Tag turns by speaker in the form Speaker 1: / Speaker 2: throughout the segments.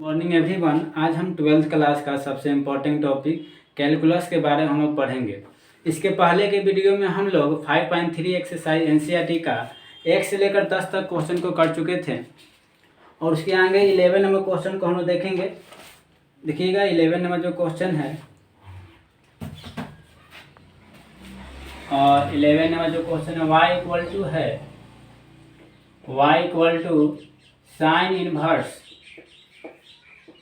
Speaker 1: Morning everyone. आज हम 12th class का सबसे इम्पोर्टेंट टॉपिक कैलकुलस के बारे में हम लोग पढ़ेंगे। इसके पहले के वीडियो में हम लोग 5.3 एक्सरसाइज एनसीईआरटी का 1 से लेकर 10 तक क्वेश्चन को कर चुके थे और उसके आगे 11 नंबर क्वेश्चन को हम लोग देखेंगे। देखिएगा 11 नंबर जो क्वेश्चन है और 11 नंबर जो क्वेश्चन है y equal to sine inverse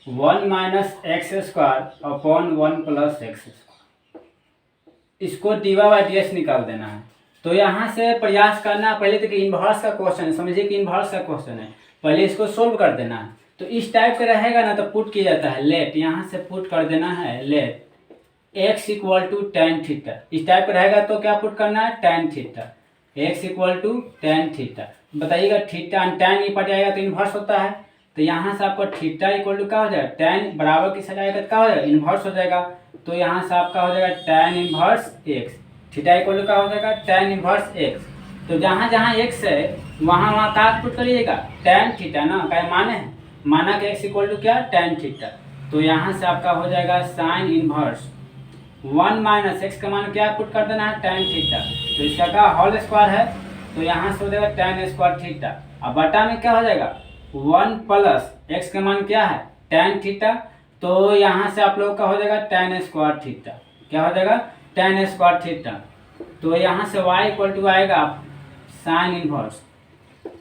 Speaker 1: 1 minus x square upon 1 plus x square. इसको डीवा बाई डी एक्स निकाल देना है। तो यहाँ से प्रयास करना, पहले तो इन्वर्स का क्वेश्चन है, समझिए कि इन्वर्स का क्वेश्चन है, पहले इसको सोल्व कर देना है। तो इस टाइप का रहेगा ना तो पुट किया जाता है लेट, यहाँ से पुट कर देना है let x equal to tan theta. इस टाइप का रहेगा तो क्या पुट करना है tan theta, x equal to tan theta. बताइएगा थीटा टेन ही पड़ जाएगा तो इन्वर्स होता है, तो यहाँ से आपका थीटा इक्वल टू क्या हो जाएगा टेन बराबर किस जाएगा तो क्या हो जाएगा इन्वर्स हो जाएगा। तो यहाँ से आपका हो जाएगा tan inverse x, theta equal to क्या हो जाएगा टेन इन्वर्स एक्स। तो जहाँ जहाँ एक्स है वहाँ क्या पुट करिएगा टेन थीटा ना, क्या माने है माना कि एक्स इक्वल टू क्या टेन थीटा। तो यहाँ से आपका हो जाएगा साइन इन्वर्स 1 माइनस एक्स का मान क्या पुट कर देना है टेन थीटा। तो इसका क्या होल स्क्वायर है, तो यहाँ से हो जाएगा टेन स्क्वायर थीटा। अब बटा में क्या हो जाएगा 1 प्लस एक्स का मान क्या है टेन थीटा। तो यहाँ से आप लोग का हो जाएगा टेन स्क्वायर थीटा, क्या हो जाएगा टेन स्क्वायर थीटा। तो यहाँ से y इक्वल टू आएगा साइन इनवर्स।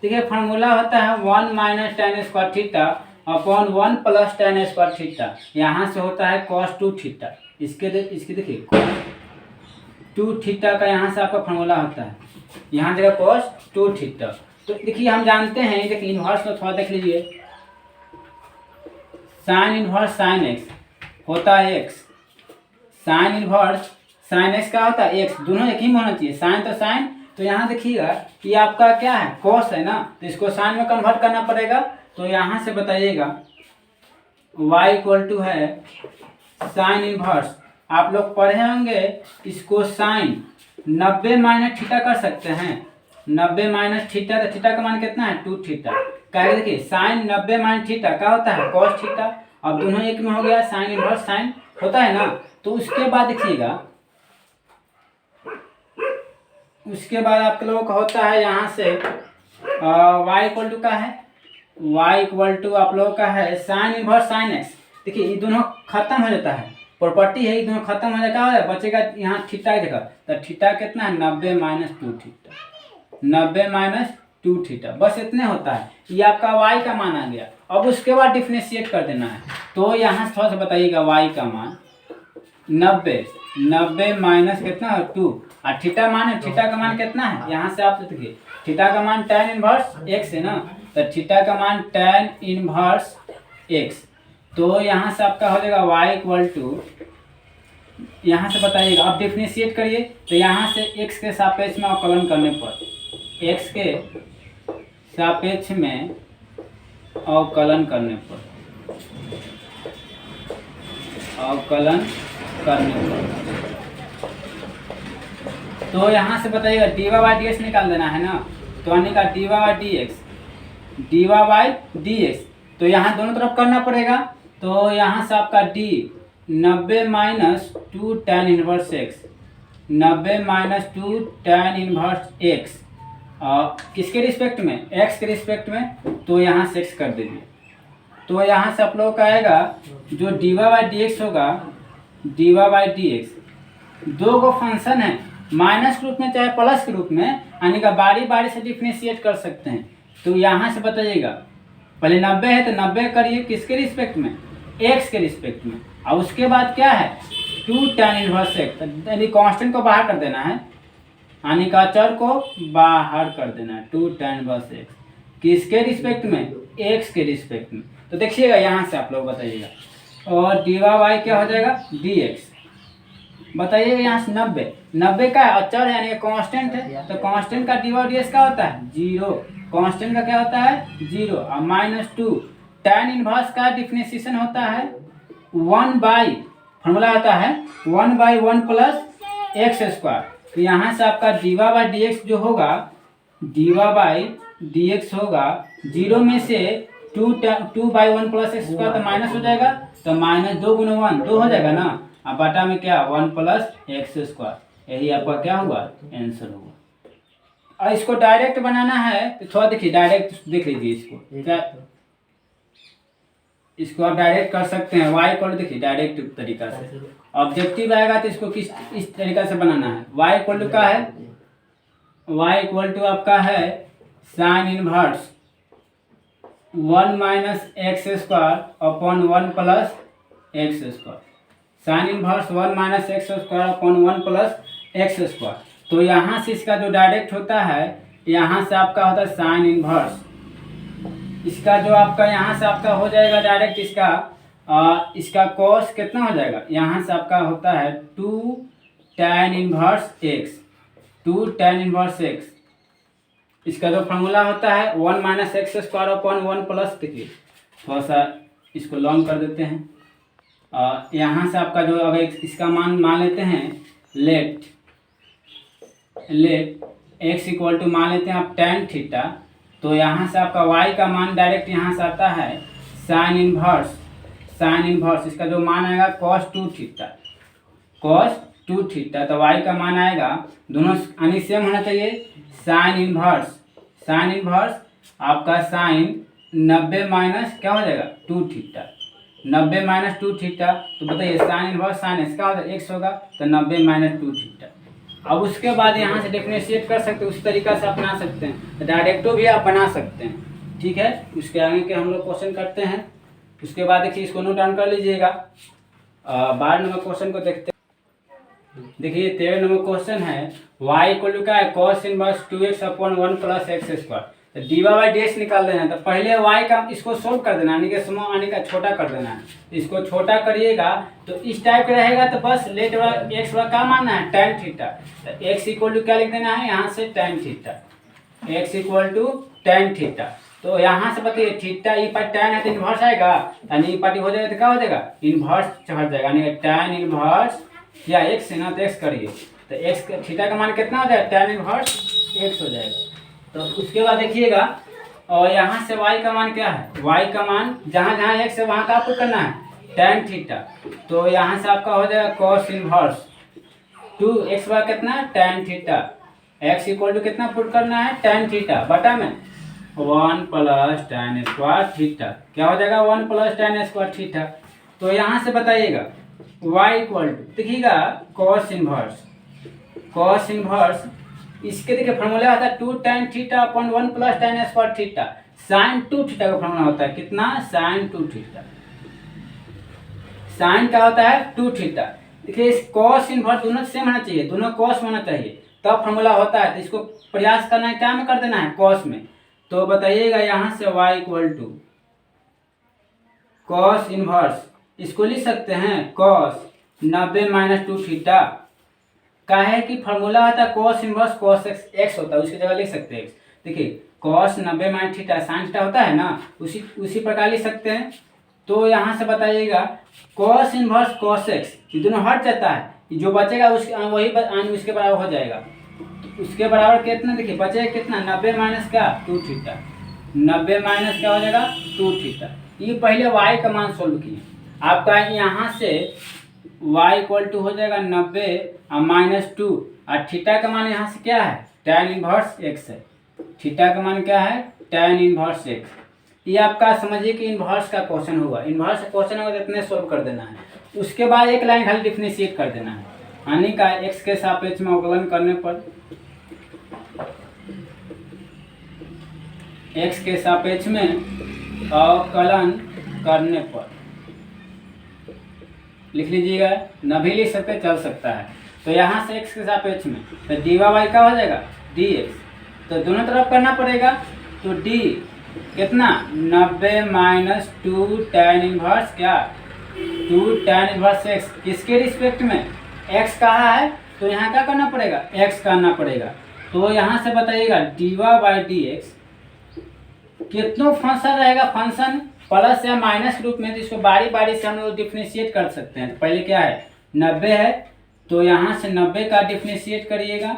Speaker 1: देखिए फार्मूला होता है 1 minus ten square theta upon 1 plus ten square theta. यहाँ से होता है cos 2 थीटा। इसके देखिए cos 2 थीटा का यहाँ से आपका फार्मूला होता है, यहाँ जगह cos 2 थीटा। तो देखिए हम जानते हैं, देखिए इन्वर्स में थोड़ा देख लीजिए, साइन इन्वर्स साइन एक्स होता है x, sign inverse sine x का होता है एक्स, दोनों एक ही में होना चाहिए, साइन तो साइन। तो यहाँ देखिएगा कि आपका क्या है कॉस है ना, तो इसको साइन में कन्वर्ट करना पड़ेगा। तो यहाँ से बताइएगा y इक्वल टू है साइन इन्वर्स, आप लोग पढ़े होंगे इसको साइन 90 माइनस थीटा कर सकते हैं, 90 माइनस थीटा, तो थीटा का मान कितना है 2 थीटा। क्या देखिए साइन 90 माइनस थीटा क्या होता है कॉस थीटा। अब दोनों एक में हो गया, साइन इनवर्स साइन होता है ना। तो उसके बाद देखिएगा, उसके बाद आप लोगों का होता है यहाँ से y इक्वल टू का है, y इक्वल टू आप लोगों का है साइन इनवर्स साइन एक्स। देखिए ये दोनों खत्म हो जाता है, प्रॉपर्टी है, ये दोनों खत्म हो जाएगा, बचेगा यहाँ थीटा की जगह। तो थीटा कितना है 90 माइनस 2 थीटा, 90 माइनस 2 थीटा, बस इतने होता है। ये आपका y का मान आ गया। अब उसके बाद डिफरेंशिएट कर देना है। तो यहाँ से थोड़ा सा बताइएगा y का मान 90 माइनस कितना 2 और थीटा मान है, थीटा का मान कितना है, यहाँ से आप देखिए थीटा का मान tan इनवर्स x है ना, तो थीटा का मान tan इनवर्स x। तो यहाँ से आपका हो जाएगा y इक्वल टू, यहाँ से बताइएगा अब डिफरेंशिएट करिए। तो यहाँ से x के सापेक्ष में अवकलन करने पर, x के सापेक्ष में अवकलन करने पर, अवकलन करने पर, तो यहाँ से बताइएगा डीवा बाई डी एक्स निकाल देना है ना। तो यानी का diva by D x, diva by D X, तो यहाँ दोनों तरफ करना पड़ेगा। तो यहाँ से आपका d 90 minus 2 tan inverse x, 90 minus 2 tan inverse x किसके रिस्पेक्ट में x के रिस्पेक्ट में, तो यहाँ से x कर दीजिए। तो यहाँ से आप लोगों का आएगा जो डीवा बाई डी एक्स होगा, डीवा बाई डी एक्स दो गो फंक्शन है, माइनस के रूप में चाहे प्लस के रूप में, यानी का बारी बारी से डिफरेंशिएट कर सकते हैं। तो यहाँ से बताइएगा पहले 90 है तो 90 करिए किसके रिस्पेक्ट में x के रिस्पेक्ट में, और उसके बाद क्या है 2 tan इनवर्स एक्स, यानी कांस्टेंट को बाहर कर देना है, यानी का चर को बाहर कर देना है 2 tan इनवर्स एक्स किसके रिस्पेक्ट में x के रिस्पेक्ट में। तो देखिएगा यहाँ से आप लोग बताइएगा, और डीवा बाई क्या हो जाएगा dx। बताइएगा यहाँ से 90 का अचर है यानी कांस्टेंट है, तो कांस्टेंट का डीवा डी एक्स का होता है 0, कांस्टेंट का क्या होता है 0, और माइनस 2 tan इनवर्स का डिफरेंशिएशन होता है 1 बाई, फॉर्मूला होता है 1 बाई 1 प्लस एक्स स्क्वायर। तो यहाँ से आपका डीवा बाई डी एक्स जो होगा, डीवा बाई डी एक्स होगा 0 में से two by one plus x square तो माइनस हो जाएगा, तो माइनस 2 गुना 1 2 हो जाएगा ना, अब बटा में क्या 1 प्लस एक्स स्क्वायर, यही आपका क्या हुआ आंसर होगा। और इसको डायरेक्ट बनाना है तो थोड़ा देखिए डायरेक्ट देख लीजिए इसको क्या, इसको आप डायरेक्ट कर सकते हैं y इक्वल देखिए डायरेक्ट तरीका से, ऑब्जेक्टिव आएगा तो इसको किस इस तरीका से बनाना है। y इक्वल टू का है, y इक्वल टू आपका है sign inverse 1 minus x square upon 1 plus x square, sign inverse 1 minus x square upon 1 plus x square. तो यहाँ से इसका जो डायरेक्ट होता है, यहाँ से आपका होता है साइन इनवर्स, इसका जो आपका यहाँ से आपका हो जाएगा डायरेक्ट इसका कॉस कितना हो जाएगा, यहाँ से आपका होता है 2 tan inverse x, 2 tan inverse x. इसका जो फॉर्मूला होता है 1 minus x square upon 1 plus, देखिए थोड़ा सा इसको लॉन्ग कर देते हैं, यहाँ से आपका जो अगर इसका मान लेते हैं लेट एक्स इक्वल टू मान लेते हैं आप tan थीटा, तो यहाँ से आपका y का मान डायरेक्ट यहाँ से आता है साइन इनवर्स इसका जो मान आएगा cos 2 थीटा, तो y का मान आएगा दोनों यानी सेम होना चाहिए, साइन इनवर्स आपका साइन 90 माइनस क्या हो जाएगा 2 थीटा, 90 माइनस 2 थीटा, तो बताइए साइन इनवर्स साइन इसका होगा x होगा, तो 90 माइनस 2 थीटा। अब उसके बाद यहाँ से डिफरेंशिएट कर सकते हैं, उस तरीका से आप बना सकते हैं, डायरेक्टो भी आप बना सकते हैं, ठीक है। उसके आगे के हम लोग क्वेश्चन करते हैं, उसके बाद देखिए इसको नोट डाउन कर लीजिएगा। 12 नंबर क्वेश्चन को देखते हैं। देखिए 13 नंबर क्वेश्चन है y इक्वल टू क्या है cos inverse 2x upon 1 plus x square, तो D Y by D X निकाल देना है। तो पहले y का इसको सोल्व कर देना, यानी कि स्मॉल यानी का छोटा कर देना है। इसको छोटा करिएगा तो इस टाइप का रहेगा, तो बस लेट वाला एक्स वाला क्या मानना है tan थीटा, तो x इक्वल टू क्या लिख देना है यहाँ से tan theta, x equal to tan theta. तो यहाँ से बताइए थीटा ई पार्ट tan है तो इन्वर्स आएगा, यानी ई पार्ट हो जाएगा तो क्या हो जाएगा इन्वर्स हट जाएगा, यानी कि tan इन्वर्स या x है ना, तो x करिए तो x थीटा का मान कितना हो जाएगा tan इन्वर्स x हो जाएगा। तो उसके बाद देखिएगा और यहाँ से y का मान क्या है, y का मान जहाँ जहाँ x है वहाँ का आपको करना है tan थीटा, तो यहाँ से आपका हो जाएगा cos इनवर्स 2x बार कितना tan theta, x equal to कितना पुट करना है tan थीटा बटा में 1 प्लस tan स्क्वायर थीटा, क्या हो जाएगा 1 प्लस tan स्क्वायर थीटा। तो यहाँ से बताइएगा y इक्वल टू देखिएगा cos इनवर्स इसके देखिए फॉर्मूला होता है 2 tan theta upon 1 plus tan square theta, sin 2 theta का फॉर्मूला होता है कितना sin 2 थीटा, sin का होता है 2 थीटा। देखिए इस cos इनवर्स दोनों सेम होना चाहिए, दोनों cos होना चाहिए तब फॉर्मूला होता है। तो इसको प्रयास करना है क्या में कर देना है cos में, तो बताइएगा यहाँ से y equal to cos inverse, इसको लिख सकते हैं cos 90 माइनस 2 थीटा, का है कि फॉर्मूला आता है cos इनवर्स cos x होता है, उसकी जगह लिख सकते हैं x। देखिए cos 90 minus theta sin theta होता है ना, उसी प्रकार लिख सकते हैं। तो यहाँ से बताइएगा cos इनवर्स cos x, ये दोनों हट जाता है, जो बचेगा वही उसके बराबर हो जाएगा। तो उसके बराबर कितना देखिए बचेगा कितना 90 माइनस क्या 2 थीटा, 90 माइनस क्या हो जाएगा 2 थीटा। ये पहले y का मान सोल्व किए, आपका यहाँ से y इक्वल टू हो जाएगा 90 माइनस 2 और थीटा का मान यहाँ से क्या है tan इनवर्स x है, थीटा का मान क्या है tan इनवर्स x। ये आपका समझिए कि इनवर्स का क्वेश्चन होगा, इनवर्स का क्वेश्चन होगा तो इतने सोल्व कर देना है। उसके बाद एक लाइन खाली डिफरेंशिएट कर देना है, यानी का x के सापेक्ष में अवकलन करने पर, x के सापेक्ष में अवकलन करने पर लिख लीजिएगा, न भी लिख सकते चल सकता है। तो यहाँ से x के सापेक्ष में तो डी वाई क्या हो जाएगा dx, तो दोनों तरफ करना पड़ेगा। तो d कितना 90 माइनस 2 tan इनवर्स क्या 2 tan इनवर्स x, किसके रिस्पेक्ट में x कहाँ है तो यहाँ क्या करना पड़ेगा x करना पड़ेगा। तो यहाँ से बताइएगा D Y by D X कितनों फंक्शन रहेगा, फंक्शन प्लस या माइनस रूप में, तो इसको बारी बारी से हम लोग डिफरेंशिएट कर सकते हैं। तो पहले क्या है 90 है तो यहाँ से 90 का डिफरेंशिएट करिएगा,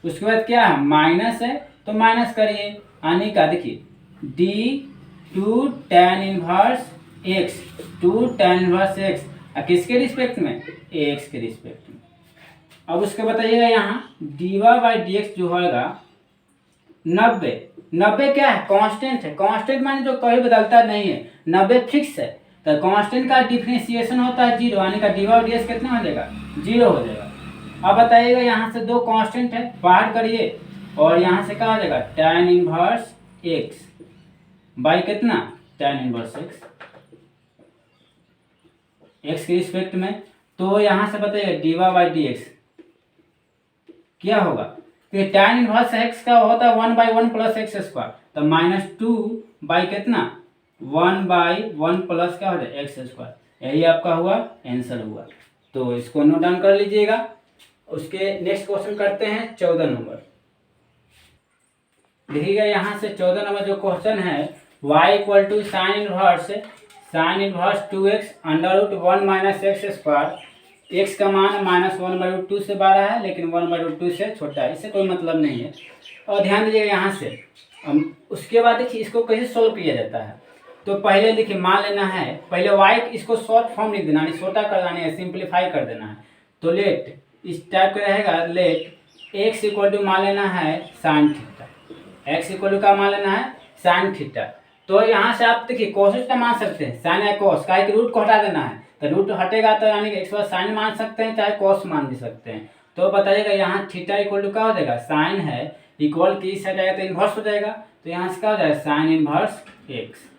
Speaker 1: उसके बाद क्या है माइनस है तो माइनस करिए, यानी का देखिए D two tan inverse x, two tan inverse x किसके रिस्पेक्ट में, एक्स के रिस्पेक्ट में। अब उसके बताइएगा यहाँ dy बाई डी एक्स जो होगा 90। 90 क्या है, कांस्टेंट है। कांस्टेंट माने जो कभी बदलता नहीं है, 90 फिक्स है। तो कांस्टेंट का डिफरेंशिएशन होता है 0, यानी का dy बाई डी एक्स कितना हो जाएगा, 0 हो जाएगा। अब बताइएगा यहाँ से दो कांस्टेंट है, बाहर करिए और यहाँ से क्या हो जाएगा tan इनवर्स एक्स बाई कितना, tan इनवर्स एक्स, एक्स के रिस्पेक्ट में। तो यहाँ से बताइए dy बाई डी एक्स क्या होगा, तो tan इनवर्स एक्स का होता है 1 बाई 1 प्लस एक्स स्क्वायर, तो -2 बाई कितना 1 बाई 1 प्लस क्या हो जाए एक्स स्क्वायर। यही आपका हुआ आंसर हुआ। तो इसको नोट डाउन कर लीजिएगा। उसके नेक्स्ट क्वेश्चन करते हैं 14 नंबर। देखिएगा यहाँ से 14 नंबर जो क्वेश्चन है y equal to sine inverse 2x under root 1 minus x square. X का मान -1/2 से बड़ा है लेकिन 1/2 से छोटा है, इससे कोई मतलब नहीं है। और ध्यान दीजिएगा यहाँ से उसके बाद देखिए इसको कैसे सोल्व किया जाता है। तो पहले देखिए मान लेना है, पहले y इसको शॉर्ट फॉर्म लिख देना है, छोटा कर देना है, सिंप्लीफाई कर देना है। तो लेट इस टाइप का रहेगा, लेट x इक्वल टू मान लेना है sine theta, x equal to का मान लेना है साइन थीटा। तो यहाँ से आप देखिए कोशिश का मान सकते हैं साइन या कोस, का रूट को हटा देना है, तो रूट हटेगा तो यानी कि x साइन मान सकते हैं चाहे कोस मान भी सकते हैं। तो बताइएगा यहाँ थीटा इक्वल टू क्या हो जाएगा, साइन है इक्वल की इस साइड आएगा तो इन्वर्स हो जाएगा, तो यहाँ से क्या हो जाएगा साइन इन्वर्स एक्स,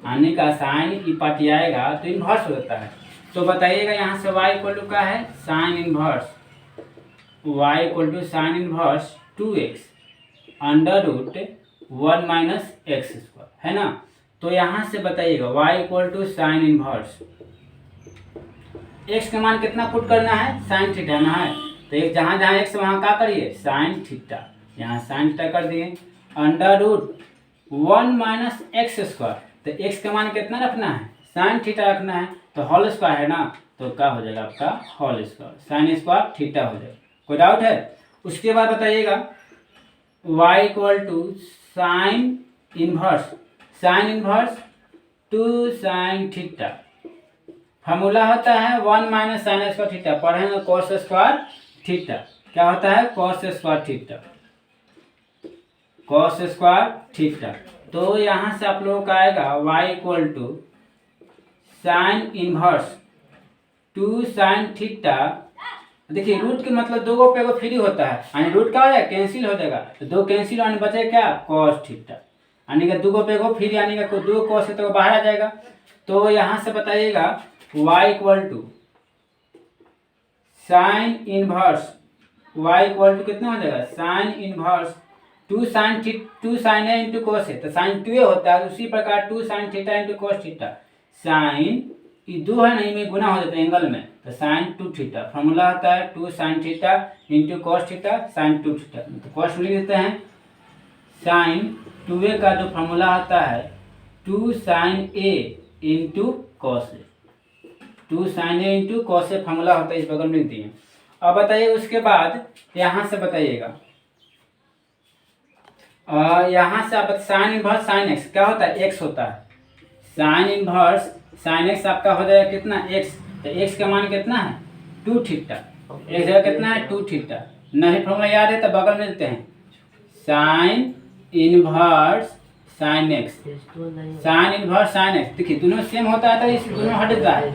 Speaker 1: यानी का साइन ई पार्टी आएगा तो इन्वर्स हो जाता है। तो बताइएगा यहाँ से y इक्वल टू क्या है sine inverse, y equal to sine inverse 2x under root 1 minus x square है ना। तो यहाँ से बताइएगा y equal to sine inverse, x का मान कितना पुट करना है साइन थीटा ना है, तो एक जहाँ जहाँ x वहाँ क्या करिए साइन थीटा, यहाँ साइन थीटा कर दिए under root 1 minus x square. तो x का मान कितना रखना है साइन थीटा रखना है, तो होल स्क्वायर है ना, तो क्या हो जाएगा आपका whole square, sine square theta हो जाएगा। कोई डाउट है। उसके बाद बताइएगा y equal to sine inverse 2 sine theta, formula होता है 1 माइनस साइन स्क्वायर थीटा, पढ़ेंगे कॉस स्क्वायर थीटा, क्या होता है कॉस स्क्वायर थीटा। तो यहाँ से आप लोगों का आएगा y equal to sine inverse 2 sine theta. देखिए रूट के मतलब दो पे एगो फ्री होता है, यानी रूट क्या हो जाएगा कैंसिल हो जाएगा, तो दो कैंसिल यानी बचे क्या कॉस थीटा, यानी कि दो पे एगो फ्री, यानी कि दो कॉस है तो बाहर आ जाएगा। तो यहाँ से बताइएगा y equal to sine inverse, y equal to कितना हो जाएगा साइन इनवर्स 2 साइन है इंटू कॉस है, तो साइन 2 होता है, उसी प्रकार 2 sine theta into cos theta, sine ये दो है नहीं में गुना हो जाता है एंगल में, तो साइन 2 थीटा, फॉर्मूला होता है 2 sine theta into cos theta sign 2 theta. तो कॉस लिख देते हैं साइन 2a का जो फॉर्मूला होता है 2 sine a into cos A, 2 sine A into cos A formula होता है, इस बगल में लिख दिए। अब बताइए उसके बाद यहाँ से बताइएगा यहाँ से आप साइन इनवर्स साइन एक्स क्या होता है एक्स होता है, साइन इनवर्स साइन एक्स आपका हो जाएगा कितना एक्स, तो एक्स का मान कितना है 2 थीटा, एक जगह कितना है 2 थीटा, नहीं फॉर्मूला याद है तो बगल में देते हैं sine inverse sine x, sine inverse sine x. देखिए दोनों सेम होता है तो इस दोनों हट जाता है,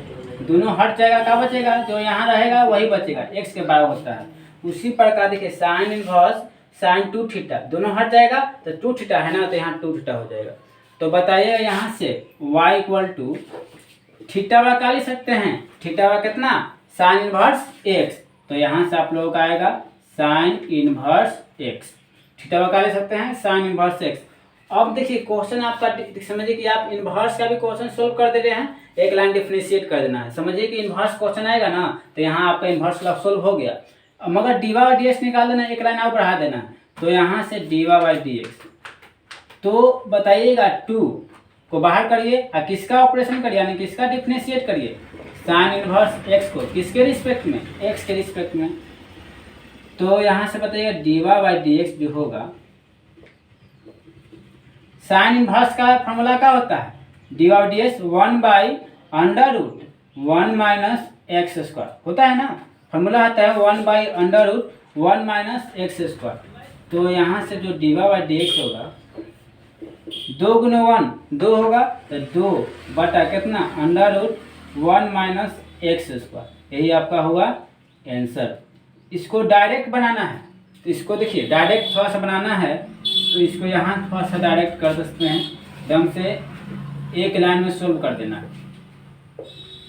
Speaker 1: दोनों हट जाएगा, क्या बचेगा जो यहाँ रहेगा वही बचेगा, एक्स के बराबर होता है। उसी प्रकार देखिए साइन इनवर्स साइन 2 थीटा दोनों हट जाएगा तो 2 थीटा है ना, तो यहाँ 2 थीटा हो जाएगा। तो बताइए यहाँ से y इक्वल टू थीटा वा का लिख सकते हैं, थीटा वा कितना साइन इनवर्स x, तो यहाँ से आप लोगों का आएगा साइन इनवर्स x, थीटा वा का लिख सकते हैं साइन इनवर्स x। अब देखिए क्वेश्चन आपका समझिए कि आप इनवर्स का भी क्वेश्चन सोल्व कर दे रहे हैं, एक लाइन डिफरेंशिएट कर देना है, समझिए कि इनवर्स क्वेश्चन आएगा ना तो यहाँ आपका इनवर्स का सोल्व हो गया। मगर डी वाई डी एक्स निकाल देना, एक लाइन और बढ़ा देना, तो यहाँ से D Y by D X, तो बताइएगा 2 को बाहर करिए और किसका ऑपरेशन करिए यानी किसका डिफरेंशिएट करिए साइन इनवर्स एक्स को, किसके रिस्पेक्ट में एक्स के रिस्पेक्ट में। तो यहाँ से बताइएगा D Y by D X जो होगा साइन इनवर्स का फॉर्मूला क्या होता है, D by D S 1/√1 minus x square होता है ना, फॉर्मूला आता है 1/√1 माइनस एक्स स्क्वायर। तो यहाँ से जो डी बाई डी एक्स होगा 2 गुने 1 2 होगा, तो 2 बटा कितना √1 माइनस एक्स स्क्वायर, यही आपका होगा आंसर। इसको डायरेक्ट बनाना है तो इसको देखिए डायरेक्ट थोड़ा सा बनाना है, तो इसको यहाँ थोड़ा सा डायरेक्ट कर सकते हैं, एकदम से एक लाइन में सोल्व कर देना है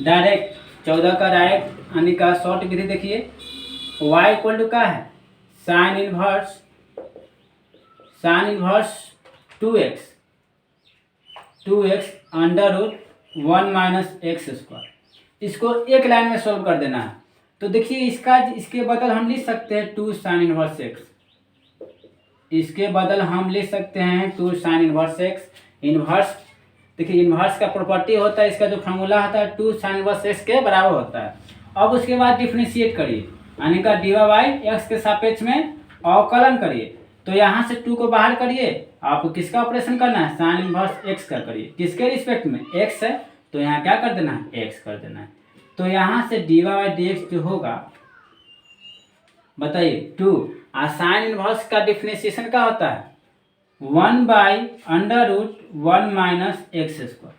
Speaker 1: डायरेक्ट। 14 का डायरेक्ट आने का शॉर्ट विधि देखिए, y इक्वल टू क्या है, sign inverse 2x √1 minus x square, इसको एक लाइन में सोल्व कर देना है। तो देखिए इसके बदल हम लिख सकते हैं 2 साइन इनवर्स एक्स, इसके बदल हम लिख सकते हैं 2 साइन इनवर्स एक्स। इनवर्स देखिए इनवर्स का प्रॉपर्टी होता है, इसका जो फॉर्मूला होता है 2 साइन इनवर्स एक्स के बराबर होता है। अब उसके बाद डिफरेंशिएट करिए, यानी का डी बाई एक्स के सापेक्ष में अवकलन करिए। तो यहाँ से 2 को बाहर करिए, आपको किसका ऑपरेशन करना है, साइन इनवर्स एक्स का करिए, किसके रिस्पेक्ट में, एक्स है तो यहाँ क्या कर देना है, एक्स कर देना है। तो यहाँ से डी बाई डी एक्स जो होगा बताइए 2, और साइन इनवर्स का डिफरेंशिएशन क्या होता है 1/√1 minus x square,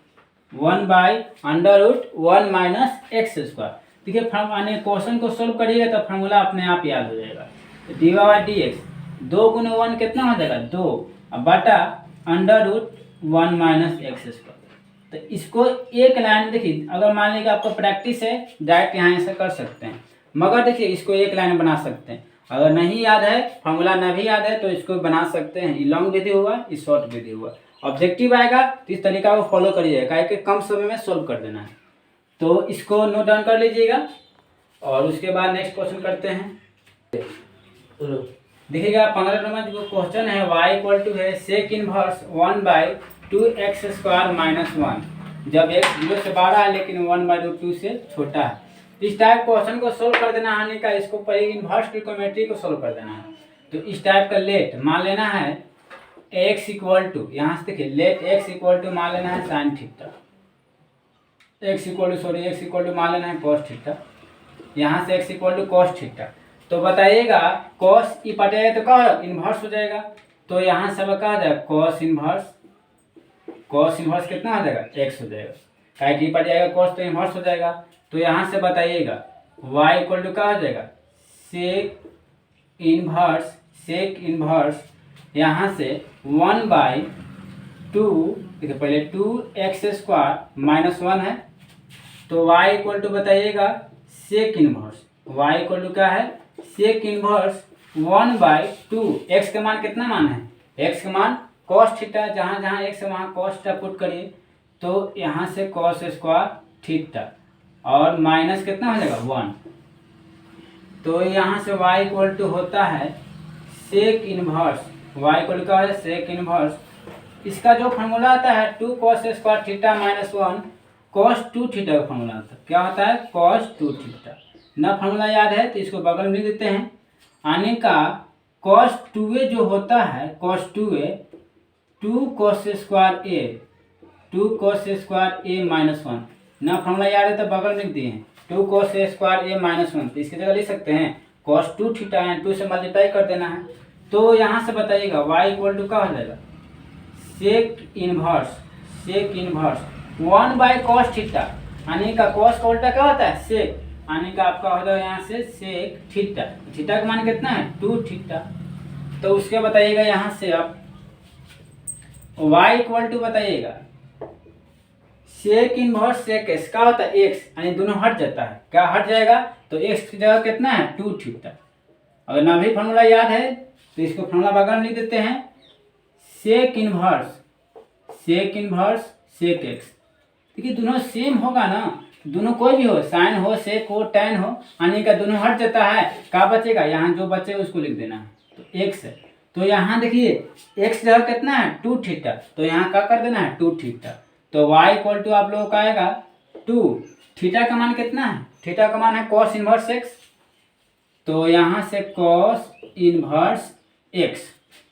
Speaker 1: 1/√1 minus x square. देखिए क्वेश्चन को सोल्व करिएगा तो फार्मूला अपने आप याद हो जाएगा। तो डी बाई डी एक्स 2 गुने 1 कितना हो जाएगा 2 बटा √1 माइनस एक्स स्क्वायर। तो इसको एक लाइन देखिए, अगर मान लीजिए आपको प्रैक्टिस है डायरेक्ट यहाँ ऐसे कर सकते हैं, मगर देखिए इसको एक लाइन बना सकते हैं। अगर नहीं याद है, फार्मूला नहीं याद है, तो इसको बना सकते हैं। ये लॉन्ग विधि हुआ, ये शॉर्ट विधि हुआ। ऑब्जेक्टिव आएगा तो इस तरीका को फॉलो करिएगा, काहे कि कम समय में सोल्व कर देना है। तो इसको नोट डाउन कर लीजिएगा और उसके बाद नेक्स्ट क्वेश्चन करते हैं। देखिएगा 15 नंबर जो क्वेश्चन है, y इक्वल टू है सेक इनवर्स 1/2x² माइनस 1, जब x 0 से बड़ा है लेकिन 1/2 से छोटा है। इस टाइप क्वेश्चन को सोल्व कर देना है का, इसको पहले इनवर्स ट्रिग्नोमेट्री को सोल्व कर देना है। तो इस टाइप का लेट मान लेना है x इक्वल टू, यहाँ से देखिए लेट x इक्वल टू मान लेना है sine theta, x equal to मान लेना है कॉस थीटा, यहाँ से x equal to cos theta. तो बताइएगा कॉस ई पटेगा तो क्या इनवर्स हो जाएगा, तो यहाँ सब क्या हो जाएगा कॉस इनवर्स कितना हो जाएगा x हो जाएगा, काहे कि पट जाएगा कॉस तो इनवर्स हो जाएगा। तो यहाँ से बताइएगा y इक्वल टू क्या हो जाएगा सेक इनवर्स यहाँ से 1/2, देखिए पहले 2x² माइनस 1 है, तो y इक्वल टू बताइएगा sec inverse, y equal to क्या है सेक इनवर्स 1/2, x का मान कितना मान है, x का मान कॉस थीटा, जहाँ जहाँ x है वहाँ कॉस थीटा पुट करिए, तो यहाँ से कॉस स्क्वायर थीटा और माइनस कितना हो जाएगा 1। तो यहाँ से y इक्वल टू होता है sec inverse, y equal to क्या है सेक इनवर्स, इसका जो फॉर्मूला आता है 2 cos square theta minus 1 cos 2 theta का फॉर्मूला आता है, क्या होता है cos 2 थीटा। ना फॉर्मूला याद है तो इसको बगल में लिख देते हैं, आने का cos 2a जो होता है cos 2a 2 cos square a minus 1, ना फॉर्मूला याद है तो बगल में लिख दिए हैं 2 cos स्क्वायर a माइनस 1, तो इसकी जगह लिख सकते हैं cos 2 थीटा है, 2 से मल्टीप्लाई कर देना है। तो यहाँ से बताइएगा y इक्वल टू क्या हो जाएगा सेक इनवर्स 1/cos थीटा, यानी का cos का उल्टा क्या होता है सेक, यानी का आपका हो जाएगा यहाँ से सेक थीटा, थीटा का मान कितना है 2 थीटा। तो उसके बताइएगा यहाँ से आप y इक्वल टू बताइएगा सेक इनवर्स सेक x का होता है x, यानी दोनों हट जाता है, क्या हट जाएगा तो x की जगह कितना है 2 थीटा। अगर ना भी फॉर्मूला याद है तो इसको फॉर्मूला बगल में लिख देते हैं सेक इनवर्स सेक x। देखिए दोनों सेम होगा ना, दोनों कोई भी हो साइन हो सेक हो टैन हो, यानी का दोनों हट जाता है, क्या बचेगा यहाँ जो बचे उसको लिख देना है, तो x है। तो यहाँ देखिए x जगह कितना है 2 थीटा, तो यहाँ क्या कर देना है 2 थीटा। तो y इक्वल टू आप लोगों का आएगा 2, थीटा का मान कितना है, थीटा का मान है cos इनवर्स x, तो यहाँ से cos इनवर्स x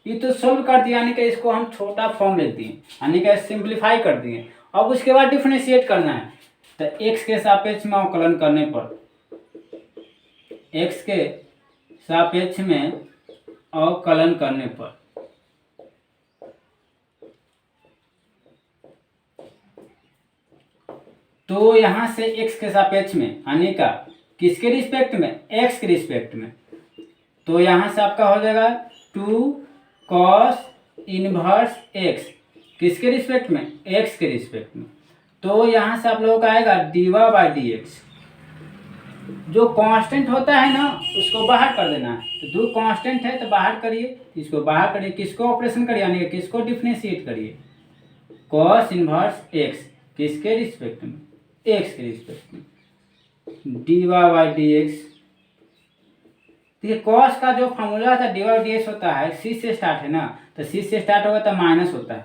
Speaker 1: ये तो सोल्व कर दिया, यानी कि इसको हम छोटा फॉर्म ले दिए, यानी कि सिंप्लीफाई कर दिए। अब उसके बाद डिफरेंशिएट करना है, तो x के सापेक्ष में अवकलन करने पर, x के सापेक्ष में अवकलन करने पर तो यहाँ से x के सापेक्ष में यानी का किसके रिस्पेक्ट में, x के रिस्पेक्ट में, तो यहाँ से आपका हो जाएगा 2 cos इनवर्स x, किसके रिस्पेक्ट में, x के रिस्पेक्ट में। तो यहाँ से आप लोगों का आएगा dy/dx, जो कांस्टेंट होता है ना उसको बाहर कर देना है। तो दो कांस्टेंट है तो बाहर करिए, इसको बाहर करिए, किसको ऑपरेशन करिए यानी किसको डिफरेंशिएट करिए, cos इनवर्स x किसके रिस्पेक्ट में, x के रिस्पेक्ट में, dy/dx। देखिए cos का जो फॉर्मूला था dy/dx होता है c से स्टार्ट है ना, तो c से स्टार्ट होगा तो माइनस होता है,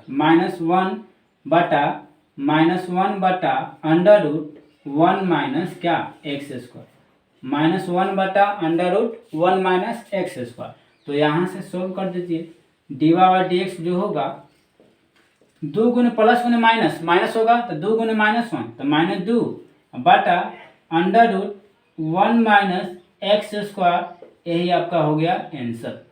Speaker 1: -1 बटा अंडर रूट 1 माइनस क्या, X square, -1/√1 minus x square. तो यहाँ से सोल्व कर दीजिए, dy/dx जो होगा 2 गुने प्लस गुने माइनस, माइनस होगा तो 2 गुने -1 तो -2 बटा under root 1 minus x square, यही आपका हो गया आंसर।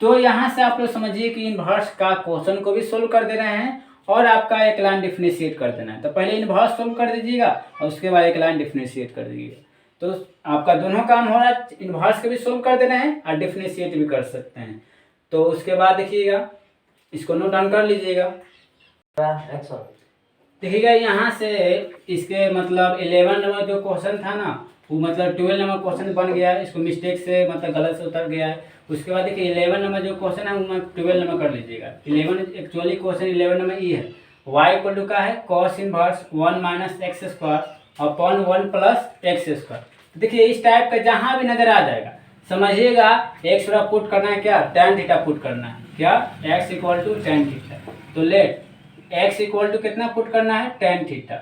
Speaker 1: तो यहाँ से आप लोग समझिए कि इनवर्स का क्वेश्चन को भी सोल्व कर दे रहे हैं और आपका एक लाइन डिफरेंशिएट कर देना है। तो पहले इनवर्स सोल्व कर दीजिएगा और उसके बाद एक लाइन डिफरेंशिएट कर दीजिएगा। तो आपका दोनों काम हो रहा है, इनवर्स के भी सोल्व कर देना है और डिफरेंशिएट भी कर सकते हैं। तो उसके बाद देखिएगा, इसको नोट डाउन कर लीजिएगा। देखिएगा यहाँ से इसके मतलब 11 नंबर जो क्वेश्चन था ना वो मतलब 12 नंबर क्वेश्चन बन गया है, इसको मिस्टेक से मतलब गलत से उतर गया है। उसके बाद देखिए 11 नंबर जो क्वेश्चन है वो 12 नंबर कर लीजिएगा। 11 एक्चुअली क्वेश्चन 11 नंबर ये है, y इक्वल टू का है cos inverse 1 minus x square upon 1 plus x square. देखिए इस टाइप का जहाँ भी नजर आ जाएगा समझिएगा x वाला पुट करना है क्या, tan थीटा पुट करना है क्या, x equal to tan theta. तो लेट x इक्वल टू कितना पुट करना है, tan थीटा।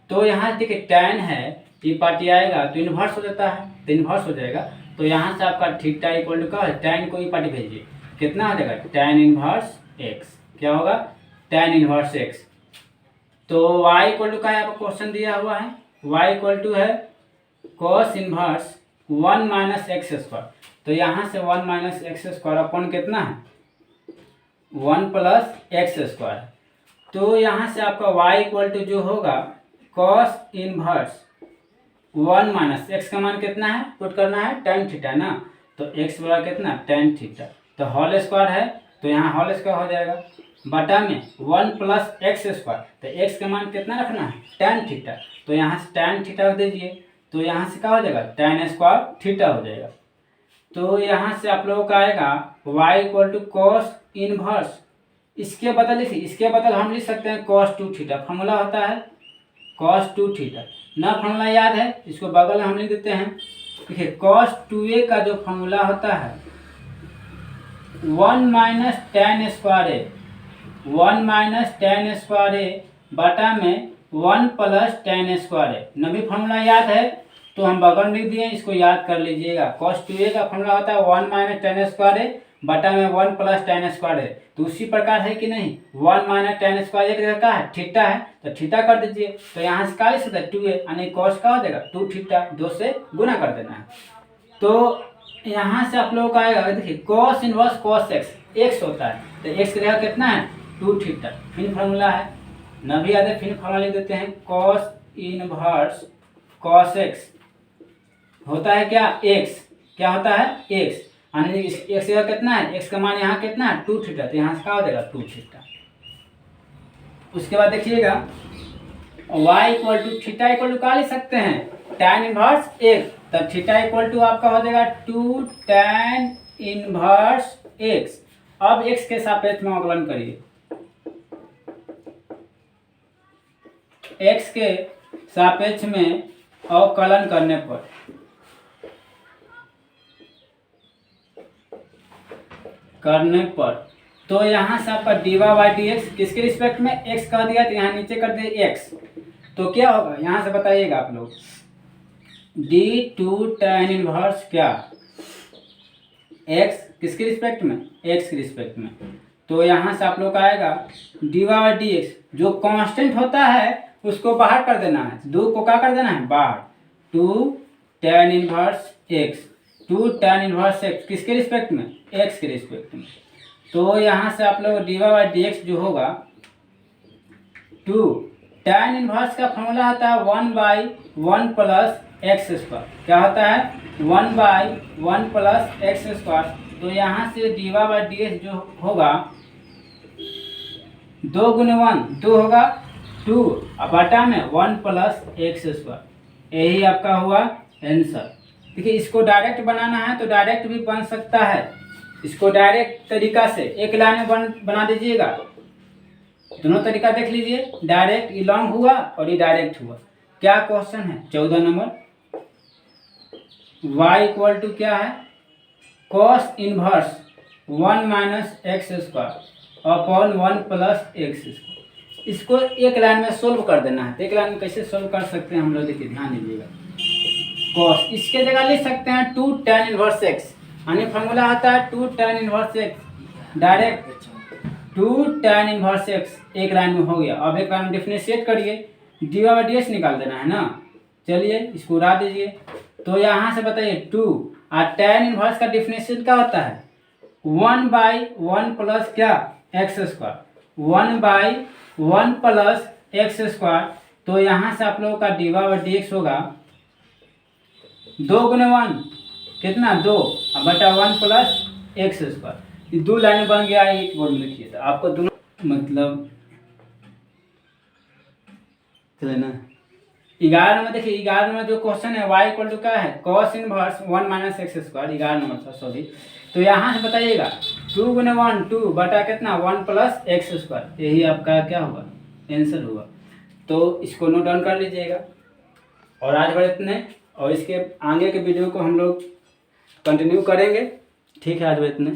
Speaker 1: तो यहाँ देखिए tan है, ये पार्टी आएगा तो इन्वर्स हो जाता है, तो इन्वर्स हो जाएगा। तो यहाँ से आपका थीटा इक्वल टू क्या है, tan को ये पार्टी भेजिए, कितना हो जाएगा tan इनवर्स x, क्या होगा tan इनवर्स x। तो y इक्वल टू का है, आपको क्वेश्चन दिया हुआ है, y इक्वल टू है cos inverse 1 minus x square. तो यहाँ से 1 माइनस एक्स स्क्वायर अपॉन कितना है 1 प्लस एक्स स्क्वायर। तो यहाँ से आपका y इक्वल टू जो होगा cos इनवर्स 1 माइनस एक्स का मान कितना है पुट करना है tan थीटा ना, तो x वाला कितना tan थीटा, तो होल स्क्वायर है तो यहाँ होल स्क्वायर हो जाएगा बटा में 1 प्लस एक्स स्क्वायर, तो x का मान कितना रखना है tan थीटा। तो यहाँ से tan थीटा रख दीजिए, तो यहाँ से क्या हो जाएगा tan स्क्वायर थीटा हो जाएगा। तो यहाँ से आप लोगों का आएगा y equal to cos inverse, इसके बदल लिखिए, इसके बदल हम लिख सकते हैं cos 2 थीटा, फॉर्मूला होता है cos 2 थीटा ना, फॉर्मूला याद है, इसको बगल में हम लिख देते हैं। देखिए cos 2a का जो फॉर्मूला होता है 1 माइनस tan स्क्वायर ए, 1 माइनस tan स्क्वायर ए बटा में 1 प्लस tan स्क्वायर ए, नवी फॉर्मूला याद है तो हम बगल में लिख दिए, इसको याद कर लीजिएगा। cos 2a का फॉर्मूला होता है 1 माइनस tan स्क्वायर ए बटा में 1 प्लस tan स्क्वायर है, तो उसी प्रकार है कि नहीं 1 माइनस tan स्क्वायर एक जगह का है थीटा है, तो थीटा कर दीजिए। तो यहाँ से क्या लिख सकते हैं 2a यानी cos का हो जाएगा 2 थीटा, 2 से गुना कर देना है। तो यहाँ से आप लोगों का आएगा, देखिए cos इनवर्स cos x होता है, तो x की जगह कितना है 2 थीटा, फिर फॉर्मूला है न भी याद है, फिर फॉर्मूला लिख देते हैं cos इनवर्स cos x होता है क्या x, क्या होता है x, यानी x का कितना है x का मान यहाँ कितना है 2 थीटा, तो यहाँ से क्या हो जाएगा 2 थीटा। उसके बाद देखिएगा y equal to theta equal to क्या लिख सकते हैं tan इनवर्स x, तो थीटा इक्वल टू आपका हो जाएगा 2 tan इनवर्स x। अब x के सापेक्ष में अवकलन करिए, x के सापेक्ष में अवकलन करने पर तो यहाँ से आपका dy/dx किसके रिस्पेक्ट में x कर दिया, तो यहाँ नीचे कर दिए x, तो क्या होगा यहाँ से बताइएगा आप लोग d2 tan इनवर्स क्या एक्स किसके रिस्पेक्ट में, एक्स के रिस्पेक्ट में। तो यहाँ से आप लोग का आएगा D Y by D X, जो कांस्टेंट होता है उसको बाहर कर देना है, दो को क्या कर देना है बाहर, two tan inverse x, two tan inverse x किसके रिस्पेक्ट में, एक्स के रिस्पेक्ट में। तो यहाँ से आप लोग D Y by D X जो होगा टू tan इनवर्स का फॉर्मूला होता है 1/1 प्लस एक्स स्क्वायर, क्या होता है 1/1 प्लस एक्स स्क्वायर। तो यहाँ से D Y by D X जो होगा 2 गुने 1 2 होगा 2 बटा में 1 प्लस एक्स स्क्वायर, यही आपका हुआ आंसर। देखिए इसको डायरेक्ट बनाना है तो डायरेक्ट भी बन सकता है, इसको डायरेक्ट तरीका से एक लाइन में बना दीजिएगा, दोनों तरीका देख लीजिए, डायरेक्ट ये लॉन्ग हुआ और ये डायरेक्ट हुआ। क्या क्वेश्चन है 14 नंबर, y इक्वल टू क्या है cos inverse 1 minus x square upon 1 plus x square. इसको एक लाइन में सोल्व कर देना है। तो एक लाइन में कैसे सोल्व कर सकते हैं हम लोग, देखिए ध्यान दीजिएगा, कॉस इसके जगह लिख सकते हैं 2 tan इनवर्स एक्स, यानी फॉर्मूला आता है 2 tan inverse X, direct 2 tan inverse X एक लाइन में हो गया। अब एक लाइन में डिफरेंशिएट करिए, D Y by D X निकाल देना है ना, चलिए इसको उड़ा दीजिए। तो यहाँ से बताइए 2 और tan इनवर्स का डिफरेंशिएट क्या होता है 1/1 प्लस क्या X square, 1/1 plus x square. तो यहाँ से आप लोगों का D Y by D X होगा 2 गुने 1 कितना 2 बटा 1 प्लस एक्स स्क्वायर। ये दो लाइन बन गया, एक बोर्ड में लिखिए तो आपको दोनों मतलब चले ना। 11 नंबर देखिए, 11 नंबर जो क्वेश्चन है y इक्वल टू क्या है cos inverse 1 minus x square, 11 number sorry. तो यहाँ से बताइएगा 2 गुने 1 2 बटा कितना 1 प्लस एक्स स्क्वायर, यही आपका क्या हुआ आंसर हुआ। तो इसको नोट डाउन कर लीजिएगा। और आज भर इतने, और इसके आगे के वीडियो को हम लोग कंटिन्यू करेंगे। ठीक है, आज भर इतने।